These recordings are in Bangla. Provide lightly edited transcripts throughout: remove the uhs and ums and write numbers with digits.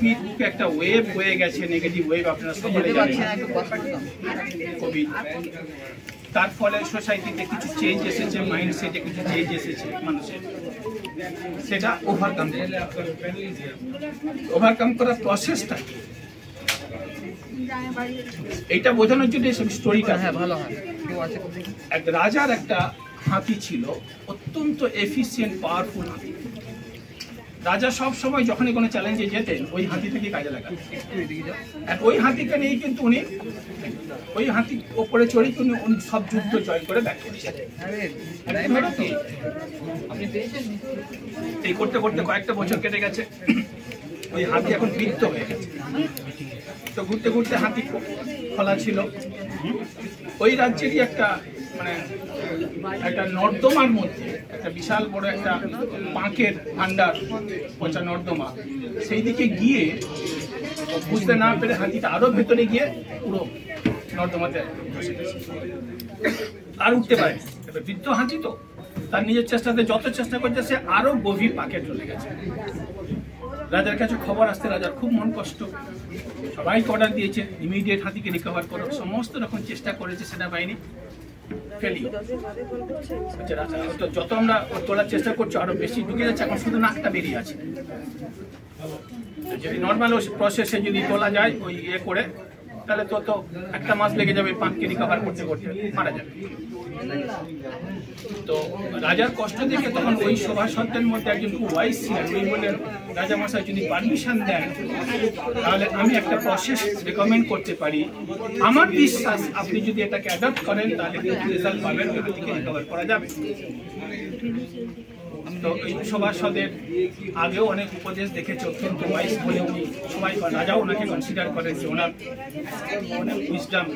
পৃথিবীর বুকে একটা ওয়েভ হয়ে গেছে, নেগেটিভ ওয়েভ, আপনারা সকলে জানেন কোভিড। তার ফলে সোসাইটিতে কিছু চেঞ্জ এসেছে, মাইন্ডসেটে কিছু চেঞ্জ এসেছে মানুষের, সেটা ওভারকাম করার প্রসেসটা এইটা বোঝানোর জন্য এই স্টোরিটা। হ্যাঁ, ভালো হয়। এক রাজার একটা হাতি ছিল, অত্যন্ত এফিসিয়েন্ট পাওয়ারফুল হাতি। রাজা সব সময় যখনই কোনো চ্যালেঞ্জে যেতেন ওই হাতি থেকে কাজে লাগাতেন। আর ওই হাতিকে নিয়ে কিন্তু উনি ওই হাতি ওপরে চড়ে উনি সব যুদ্ধ জয় করে ব্যাক করেছেন। এই করতে করতে কয়েকটা বছর কেটে গেছে, ওই হাতি এখন বৃদ্ধ হয়ে গেছে। তো ঘুরতে ঘুরতে হাতি খোলা ছিল। ওই রাজ্যেরই একটা মানে একটা নর্দমার মধ্যে একটা বিশাল বড় একটা পাঁকের ভান্ডার, পচা নর্দমা, সেই দিকে গিয়ে বুঝতে না পেরে হাতিটা আরো ভেতরে গিয়ে পুরো নর্দমাতে বসে গেছে, আর উঠতে পারে। বৃদ্ধ হাতি তো তার নিজের চেষ্টাতে যত চেষ্টা করছে সে আরো গভীর পাকে চলে গেছে। রাজার কাছে খবর আসতে রাজার খুব মন কষ্ট, সবাইকে অর্ডার দিয়েছে ইমিডিয়েট হাতিকে রিকভার করো। সমস্ত রকম চেষ্টা করেছে সেনাবাহিনী, যত আমরা তোলার চেষ্টা করছি আরো বেশি ঢুকে যাচ্ছে, এখন শুধু নাকটা বেরিয়ে আছে। যদি নর্মাল প্রসেসে যদি তোলা যায় ওই ইয়ে করে, তাহলে তো একটা মাস লেগে যাবে পাঁচকে রিকভার করতে করতে মারা যাবে। তো রাজার কষ্ট দেখে তখন ওই সভাসদদের মধ্যে একজন খুব ওয়াইজ ছিলেন, উনি বললেন রাজামশাই যদি পারমিশন দেন তাহলে আমি একটা প্রসেস রেকমেন্ড করতে পারি, আমার বিশ্বাস আপনি যদি এটাকে অ্যাডপ্ট করেন তাহলে রেজাল্ট পাবেন, ওই থেকে রিকভার করা যাবে। তো এই সভাসদের আগেও অনেক উপদেশ দেখেছে, অত্যন্ত ওয়াইজ বলে উনি সবাই রাজাও ওনাকে কনসিডার করেন যে ওনার উইজডম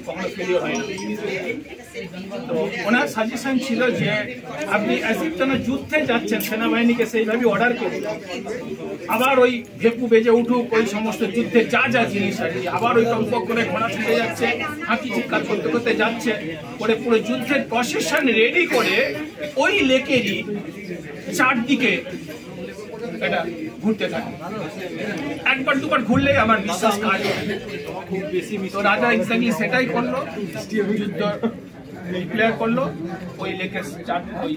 কখনো ফেলিওর হয় না। তো ওনার সাজেশন ছিল যে আপনি যুদ্ধে যাচ্ছেন সেনাবাহিনীকে সেইভাবে অর্ডার করুন, আবার ওই ভেপু বেজে উঠুক, ওই সমস্ত যুদ্ধে যা যা জিনিস আর কি, আবার ওই টম্পক করে ঘোড়া ছুটে যাচ্ছে, হাতি চিৎকার করতে করতে যাচ্ছে, করে পুরো যুদ্ধের প্রসেশন রেডি করে ওই লেকেরই চারদিকে এটা ঘুরতে থাকে। একবার দুবার ঘুরলেই আমার বিশ্বাস কাজ হয়। তো রাজা এক্স্যাক্টলি সেটাই করলো, যুদ্ধ ডিক্লেয়ার করলো, ওই লেকের ওই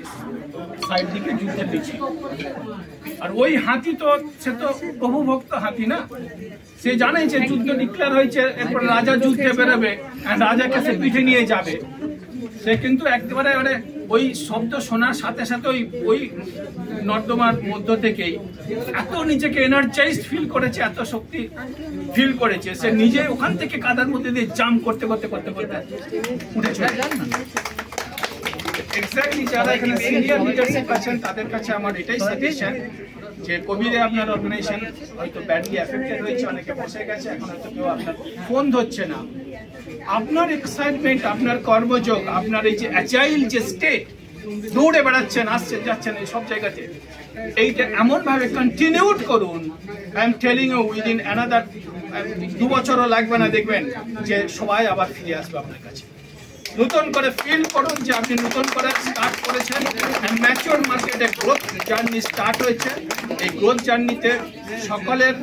সাইড দিকে যুদ্ধে পিছিয়ে। আর ওই হাতি তো সে তো প্রভু ভক্ত হাতি না, সে জানে যে যুদ্ধ ডিক্লেয়ার হয়েছে, এরপর রাজা যুদ্ধে বেরোবে আর রাজাকে সে পিঠে নিয়ে যাবে। সে কিন্তু একেবারে মানে ওই শব্দ শোনার সাথে সাথে ওই নর্দমার মধ্য থেকেই এত নিজেকে এনার্জাইজড ফিল করেছে, এত শক্তি ফিল করেছে, সে নিজে ওখান থেকে কাদার মধ্যে দিয়ে জাম্প করতে করতে করতে করতে উঠে চলে। এক্স্যাক্টলি যারা এখানে সিনিয়র লিডারশিপ আছেন তাদের কাছে আমার এটাই সাজেশন যে কোভিডে আপনার অর্গানাইজেশন হয়তো ব্যাডলি এফেক্টেড হয়েছে, অনেকে বসে গেছে, এখন হয়তো কেউ আপনার ফোন ধরছে না। আপনার এক্সাইটমেন্ট, আপনার কর্মযোগ, আপনার এই যে অ্যাজাইল যে স্টেট, দৌড়ে বেড়াচ্ছেন, আসছেন যাচ্ছেন এই সব জায়গাতে, এইটা এমন ভাবে কন্টিনিউড করুন। I am telling you within another 2 বছরও লাগবে না, দেখবেন যে সবাই আবার ফিরে আসবে আপনার কাছে। নতুন করে ফিল করুন যে আপনি নতুন করে স্টার্ট করেছেন। ম্যাচিওর মার্কেটে গ্রোথ জার্নি স্টার্ট হয়েছে। এই গ্রোথ জার্নিতে সকলের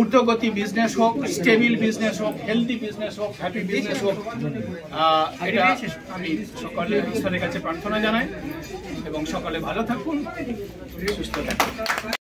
ঊর্ধ্বগতি বিজনেস হোক, স্টেবল বিজনেস হোক, হেলদি বিজনেস হোক, হ্যাপি বিজনেস হোক, এটা আমি সকলের ঈশ্বরের কাছে প্রার্থনা জানাই। এবং সকলে ভালো থাকুন, সুস্থ থাকুন।